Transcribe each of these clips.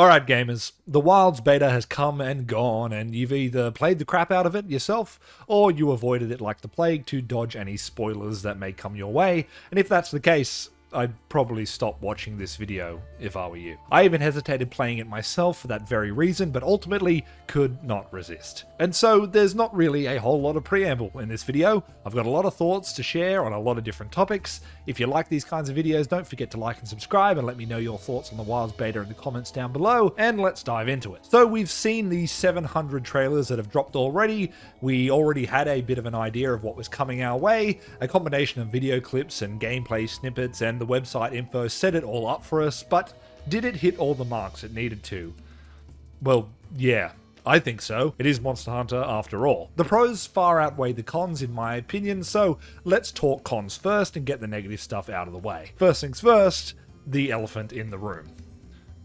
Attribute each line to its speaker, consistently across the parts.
Speaker 1: Alright gamers, the Wilds beta has come and gone, and you've either played the crap out of it yourself, or you avoided it like the plague to dodge any spoilers that may come your way, and if that's the case, I'd probably stop watching this video if I were you. I even hesitated playing it myself for that very reason, but ultimately could not resist. And so there's not really a whole lot of preamble in this video. I've got a lot of thoughts to share on a lot of different topics. If you like these kinds of videos, don't forget to like and subscribe and let me know your thoughts on the Wilds beta in the comments down below, and let's dive into it. So we've seen the 700 trailers that have dropped already. We already had a bit of an idea of what was coming our way. A combination of video clips and gameplay snippets and the website info set it all up for us, but did it hit all the marks it needed to? Well, yeah, I think so. It is Monster Hunter after all. The pros far outweigh the cons in my opinion, so let's talk cons first and get the negative stuff out of the way. First things first, the elephant in the room.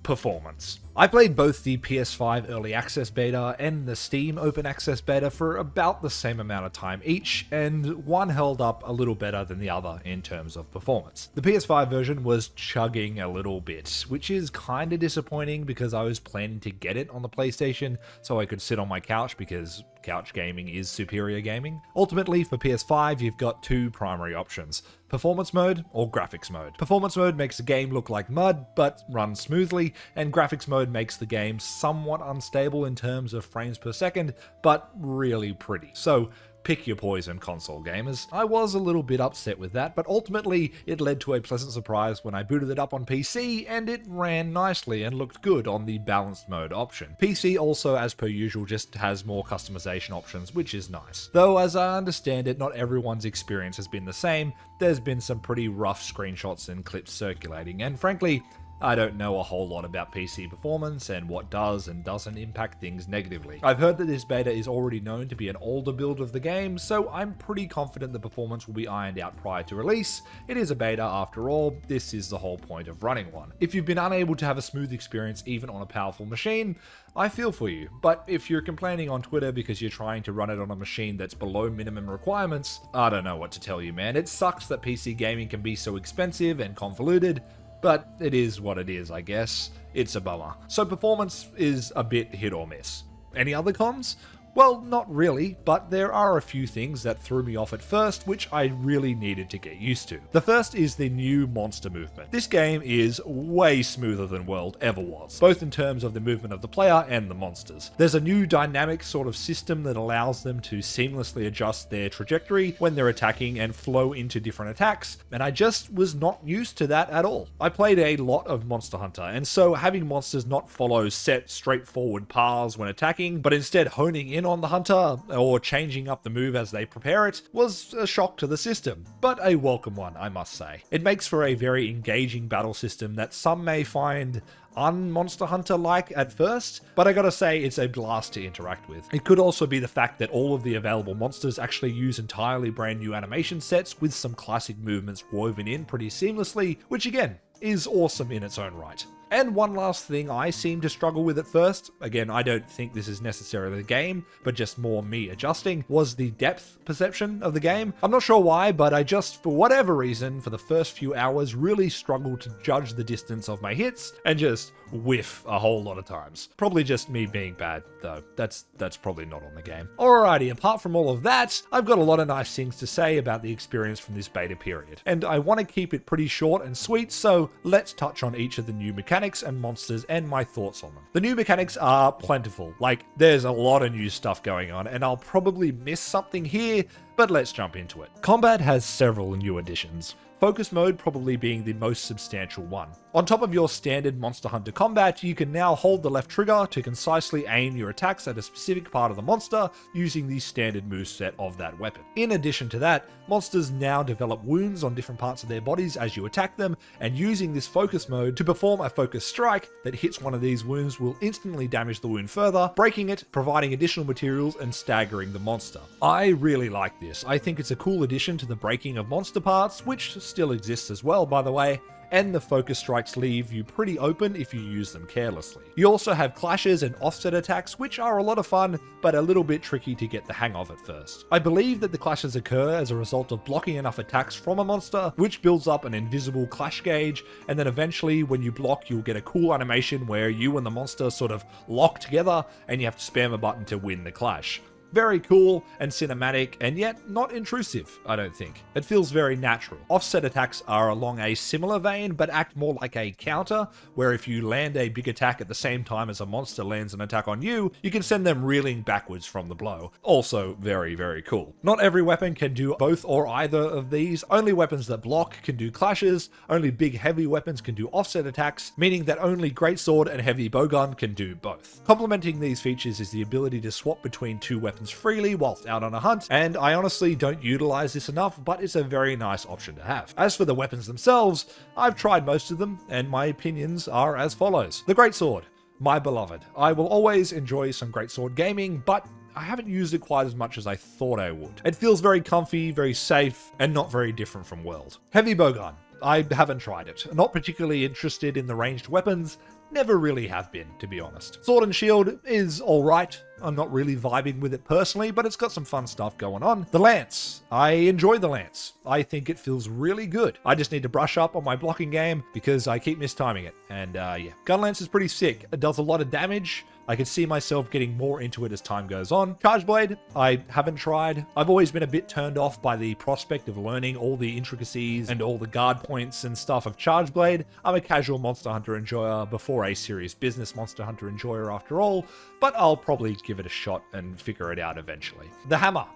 Speaker 1: Performance. I played both the PS5 Early Access Beta and the Steam Open Access Beta for about the same amount of time each, and one held up a little better than the other in terms of performance. The PS5 version was chugging a little bit, which is kinda disappointing because I was planning to get it on the PlayStation so I could sit on my couch because couch gaming is superior gaming. Ultimately, for PS5, you've got two primary options: performance mode or graphics mode. Performance mode makes the game look like mud, but runs smoothly, and graphics mode makes the game somewhat unstable in terms of frames per second, but really pretty. So pick your poison, console gamers. I was a little bit upset with that, but ultimately it led to a pleasant surprise when I booted it up on PC and it ran nicely and looked good on the balanced mode option. PC also, as per usual, just has more customization options, which is nice. Though, as I understand it, not everyone's experience has been the same. There's been some pretty rough screenshots and clips circulating, and frankly, I don't know a whole lot about PC performance and what does and doesn't impact things negatively. I've heard that this beta is already known to be an older build of the game, so I'm pretty confident the performance will be ironed out prior to release. It is a beta after all, this is the whole point of running one. If you've been unable to have a smooth experience even on a powerful machine, I feel for you. But if you're complaining on Twitter because you're trying to run it on a machine that's below minimum requirements, I don't know what to tell you, man. It sucks that PC gaming can be so expensive and convoluted, but it is what it is, I guess. It's a bummer. So performance is a bit hit or miss. Any other cons? Well, not really, but there are a few things that threw me off at first, which I really needed to get used to. The first is the new monster movement. This game is way smoother than World ever was, both in terms of the movement of the player and the monsters. There's a new dynamic sort of system that allows them to seamlessly adjust their trajectory when they're attacking and flow into different attacks, and I just was not used to that at all. I played a lot of Monster Hunter, and so having monsters not follow set, straightforward paths when attacking, but instead honing in on the hunter or changing up the move as they prepare it was a shock to the system, but a welcome one, I must say. It makes for a very engaging battle system that some may find un-Monster Hunter-like at first, but I gotta say it's a blast to interact with. It could also be the fact that all of the available monsters actually use entirely brand new animation sets with some classic movements woven in pretty seamlessly, which again, is awesome in its own right. And one last thing I seem to struggle with at first, again I don't think this is necessarily the game, but just more me adjusting, was the depth perception of the game. I'm not sure why, but I just, for whatever reason, for the first few hours really struggled to judge the distance of my hits and just whiff a whole lot of times. Probably just me being bad, though. That's probably not on the game. Alrighty, apart from all of that, I've got a lot of nice things to say about the experience from this beta period, and I want to keep it pretty short and sweet, so let's touch on each of the new mechanics and monsters and my thoughts on them. The new mechanics are plentiful, like there's a lot of new stuff going on, and I'll probably miss something here, but let's jump into it. Combat has several new additions. Focus mode probably being the most substantial one. On top of your standard Monster Hunter combat, you can now hold the left trigger to concisely aim your attacks at a specific part of the monster using the standard moveset of that weapon. In addition to that, monsters now develop wounds on different parts of their bodies as you attack them, and using this focus mode to perform a focus strike that hits one of these wounds will instantly damage the wound further, breaking it, providing additional materials, and staggering the monster. I really like this. I think it's a cool addition to the breaking of monster parts, which still exists as well, by the way, and the focus strikes leave you pretty open if you use them carelessly. You also have clashes and offset attacks, which are a lot of fun, but a little bit tricky to get the hang of at first. I believe that the clashes occur as a result of blocking enough attacks from a monster, which builds up an invisible clash gauge, and then eventually when you block, you'll get a cool animation where you and the monster sort of lock together, and you have to spam a button to win the clash. Very cool and cinematic, and yet not intrusive, I don't think. It feels very natural. Offset attacks are along a similar vein, but act more like a counter, where if you land a big attack at the same time as a monster lands an attack on you, you can send them reeling backwards from the blow. Also very, very cool. Not every weapon can do both or either of these. Only weapons that block can do clashes, only big heavy weapons can do offset attacks, meaning that only greatsword and heavy bowgun can do both. Complementing these features is the ability to swap between two weapons freely whilst out on a hunt, and I honestly don't utilize this enough, but it's a very nice option to have. As for the weapons themselves, I've tried most of them, and my opinions are as follows. The greatsword, my beloved. I will always enjoy some greatsword gaming, but I haven't used it quite as much as I thought I would. It feels very comfy, very safe, and not very different from World. Heavy bowgun. I haven't tried it. Not particularly interested in the ranged weapons. Never really have been, to be honest. Sword and shield is alright. I'm not really vibing with it personally, but it's got some fun stuff going on. The lance. I enjoy the lance. I think it feels really good. I just need to brush up on my blocking game because I keep mistiming it. And yeah, gun lance is pretty sick. It does a lot of damage. I could see myself getting more into it as time goes on. Charge blade, I haven't tried. I've always been a bit turned off by the prospect of learning all the intricacies and all the guard points and stuff of charge blade. I'm a casual Monster Hunter enjoyer before a serious business Monster Hunter enjoyer after all, but I'll probably give it a shot and figure it out eventually. The hammer.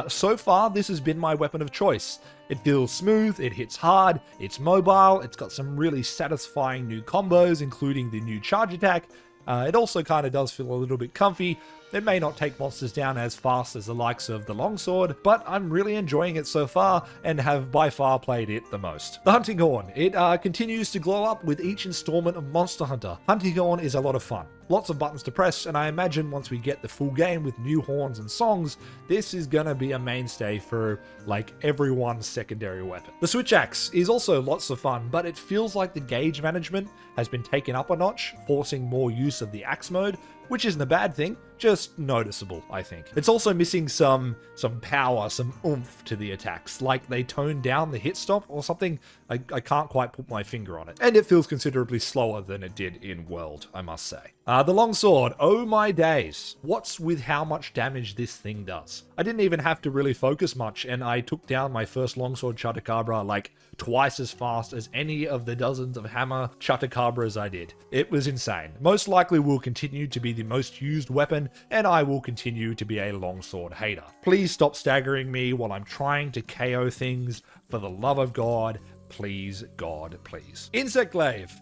Speaker 1: So far, this has been my weapon of choice. It feels smooth, it hits hard, it's mobile, it's got some really satisfying new combos, including the new charge attack. It also kind of does feel a little bit comfy. It may not take monsters down as fast as the likes of the longsword, but I'm really enjoying it so far and have by far played it the most. The hunting horn. It continues to glow up with each installment of Monster Hunter. Hunting horn is a lot of fun. Lots of buttons to press, and I imagine once we get the full game with new horns and songs, this is gonna be a mainstay for like everyone's secondary weapon. The switch axe is also lots of fun, but it feels like the gauge management has been taken up a notch, forcing more use of the axe mode, which isn't a bad thing, just noticeable, I think. It's also missing some power, some oomph to the attacks, like they toned down the hit stop or something. I can't quite put my finger on it. And it feels considerably slower than it did in World, I must say. The longsword, oh my days. What's with how much damage this thing does? I didn't even have to really focus much, and I took down my first longsword Chupacabra like twice as fast as any of the dozens of hammer Chupacabras I did. It was insane. Most likely will continue to be the most used weapon, and I will continue to be a longsword hater. Please stop staggering me while I'm trying to KO things. For the love of God, please, God, please. Insect Glaive.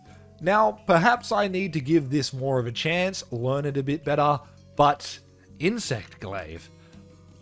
Speaker 1: Now, perhaps I need to give this more of a chance, learn it a bit better, but Insect Glaive?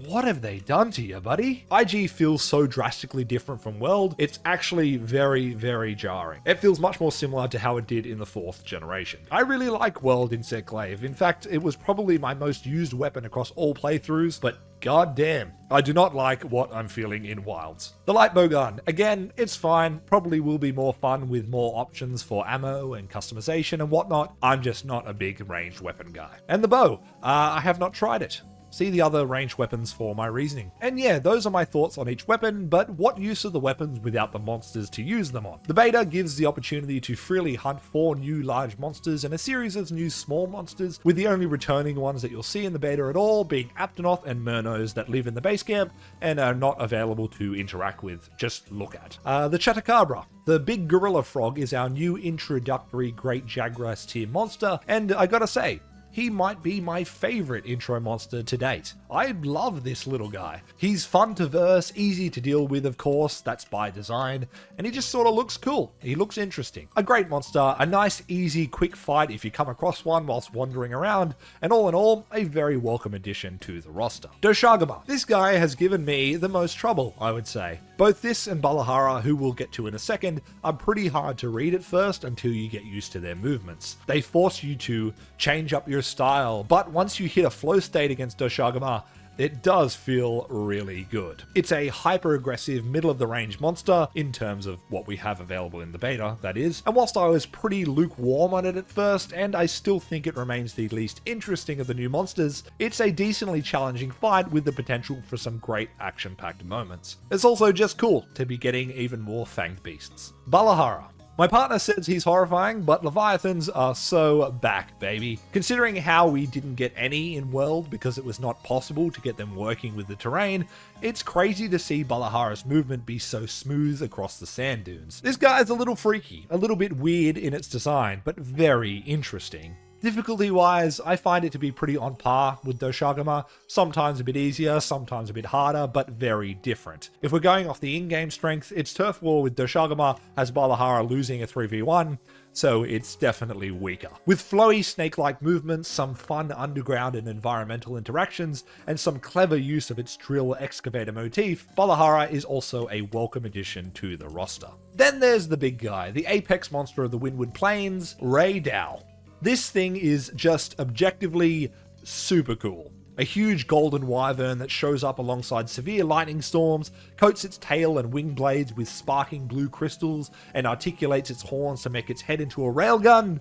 Speaker 1: What have they done to you, buddy? IG feels so drastically different from World, it's actually very, very jarring. It feels much more similar to how it did in the 4th generation. I really like World Insect Glaive. In fact, it was probably my most used weapon across all playthroughs, but goddamn, I do not like what I'm feeling in Wilds. The light bowgun, again, it's fine, probably will be more fun with more options for ammo and customization and whatnot. I'm just not a big ranged weapon guy. And the bow, I have not tried it. See the other ranged weapons for my reasoning. And yeah, those are my thoughts on each weapon, but what use are the weapons without the monsters to use them on? The beta gives the opportunity to freely hunt 4 new large monsters and a series of new small monsters, with the only returning ones that you'll see in the beta at all being Aptonoth and Murnos that live in the base camp and are not available to interact with, just look at. The Chupacabra. The big gorilla frog is our new introductory Great Jagras tier monster, and I gotta say, he might be my favorite intro monster to date. I love this little guy. He's fun to verse, easy to deal with of course, that's by design, and he just sort of looks cool. He looks interesting. A great monster, a nice, easy, quick fight if you come across one whilst wandering around, and all in all, a very welcome addition to the roster. Doshaguma. This guy has given me the most trouble, I would say. Both this and Balahara, who we'll get to in a second, are pretty hard to read at first until you get used to their movements. They force you to change up your style, but once you hit a flow state against Doshaguma, It does feel really good. It's a hyper-aggressive, middle-of-the-range monster in terms of what we have available in the beta, that is, and whilst I was pretty lukewarm on it at first, and I still think it remains the least interesting of the new monsters, it's a decently challenging fight with the potential for some great action-packed moments. It's also just cool to be getting even more fanged beasts. Balahara. My partner says he's horrifying, but Leviathans are so back, baby. Considering how we didn't get any in World because it was not possible to get them working with the terrain, it's crazy to see Balahara's movement be so smooth across the sand dunes. This guy's a little freaky, a little bit weird in its design, but very interesting. Difficulty-wise, I find it to be pretty on par with Doshagama, sometimes a bit easier, sometimes a bit harder, but very different. If we're going off the in-game strength, it's Turf War with Doshagama has Balahara losing a 3v1, so it's definitely weaker. With flowy snake-like movements, some fun underground and environmental interactions, and some clever use of its drill excavator motif, Balahara is also a welcome addition to the roster. Then there's the big guy, the apex monster of the Windward Plains, Raidou. This thing is just objectively super cool. A huge golden wyvern that shows up alongside severe lightning storms, coats its tail and wing blades with sparking blue crystals, and articulates its horns to make its head into a railgun.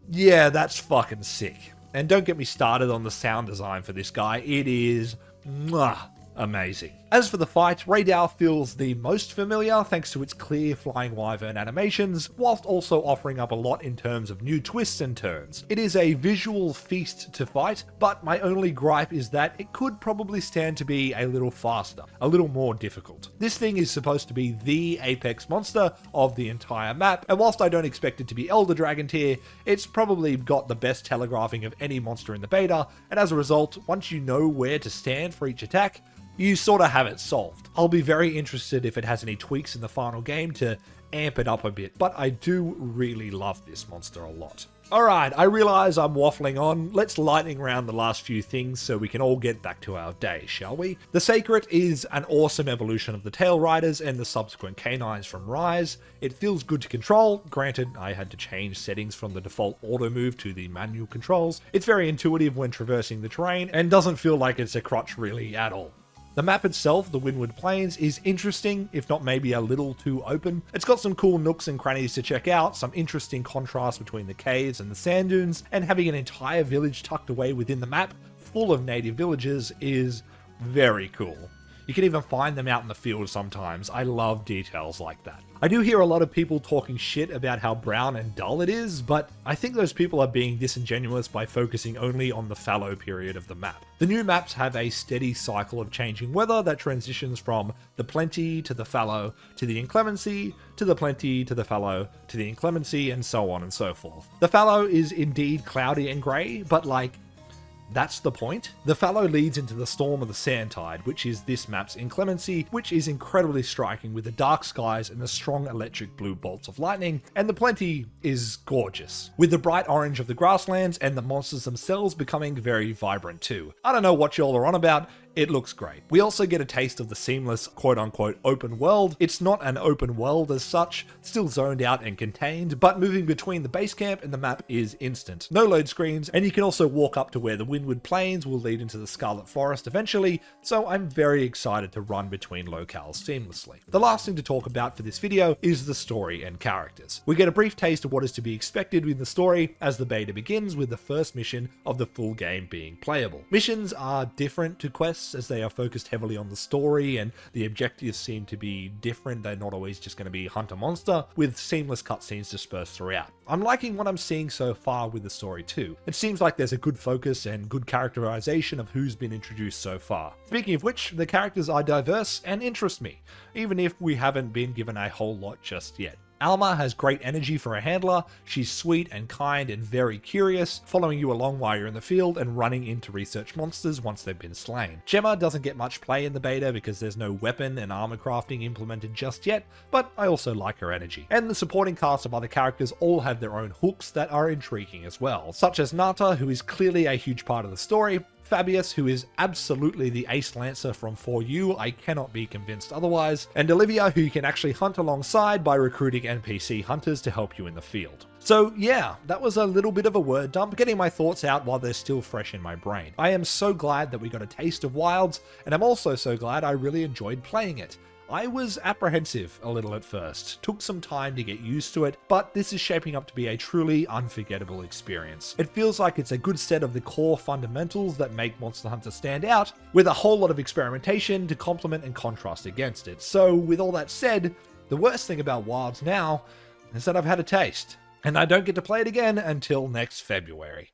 Speaker 1: Yeah, that's fucking sick. And don't get me started on the sound design for this guy. It is amazing. As for the fight, Raidou feels the most familiar thanks to its clear flying wyvern animations, whilst also offering up a lot in terms of new twists and turns. It is a visual feast to fight, but my only gripe is that it could probably stand to be a little faster, a little more difficult. This thing is supposed to be the apex monster of the entire map, and whilst I don't expect it to be Elder Dragon tier, it's probably got the best telegraphing of any monster in the beta, and as a result, once you know where to stand for each attack, you sort of have it solved. I'll be very interested if it has any tweaks in the final game to amp it up a bit, but I do really love this monster a lot. Alright, I realize I'm waffling on. Let's lightning round the last few things so we can all get back to our day, shall we? The Sacred is an awesome evolution of the Tail Riders and the subsequent canines from Rise. It feels good to control. Granted, I had to change settings from the default auto move to the manual controls. It's very intuitive when traversing the terrain and doesn't feel like it's a crutch really at all. The map itself, the Windward Plains, is interesting, if not maybe a little too open. It's got some cool nooks and crannies to check out, some interesting contrast between the caves and the sand dunes, and having an entire village tucked away within the map, full of native villages, is very cool. You can even find them out in the field sometimes. I love details like that. I do hear a lot of people talking shit about how brown and dull it is, but I think those people are being disingenuous by focusing only on the fallow period of the map. The new maps have a steady cycle of changing weather that transitions from the plenty to the fallow, to the inclemency, to the plenty, to the fallow, to the inclemency, and so on and so forth. The fallow is indeed cloudy and grey, but like, that's the point. The fallow leads into the Storm of the Sandtide, which is this map's inclemency, which is incredibly striking with the dark skies and the strong electric blue bolts of lightning, and the plenty is gorgeous, with the bright orange of the grasslands and the monsters themselves becoming very vibrant too. I don't know what y'all are on about, it looks great. We also get a taste of the seamless quote-unquote open world. It's not an open world as such, still zoned out and contained, but moving between the base camp and the map is instant. No load screens, and you can also walk up to where the Windward Plains will lead into the Scarlet Forest eventually, so I'm very excited to run between locales seamlessly. The last thing to talk about for this video is the story and characters. We get a brief taste of what is to be expected in the story as the beta begins with the first mission of the full game being playable. Missions are different to quests as they are focused heavily on the story and the objectives seem to be different. They're not always just going to be hunt a monster, with seamless cutscenes dispersed throughout. I'm liking what I'm seeing so far with the story too. It seems like there's a good focus and good characterization of who's been introduced so far. Speaking of which, the characters are diverse and interest me, even if we haven't been given a whole lot just yet. Alma has great energy for a handler. She's sweet and kind and very curious, following you along while you're in the field and running in to research monsters once they've been slain. Gemma doesn't get much play in the beta because there's no weapon and armor crafting implemented just yet, but I also like her energy. And the supporting cast of other characters all have their own hooks that are intriguing as well, such as Nata, who is clearly a huge part of the story, Fabius, who is absolutely the ace lancer from 4U, I cannot be convinced otherwise, and Olivia, who you can actually hunt alongside by recruiting NPC hunters to help you in the field. So yeah, that was a little bit of a word dump, getting my thoughts out while they're still fresh in my brain. I am so glad that we got a taste of Wilds, and I'm also so glad I really enjoyed playing it. I was apprehensive a little at first, took some time to get used to it, but this is shaping up to be a truly unforgettable experience. It feels like it's a good set of the core fundamentals that make Monster Hunter stand out, with a whole lot of experimentation to complement and contrast against it. So with all that said, the worst thing about Wilds now is that I've had a taste, and I don't get to play it again until next February.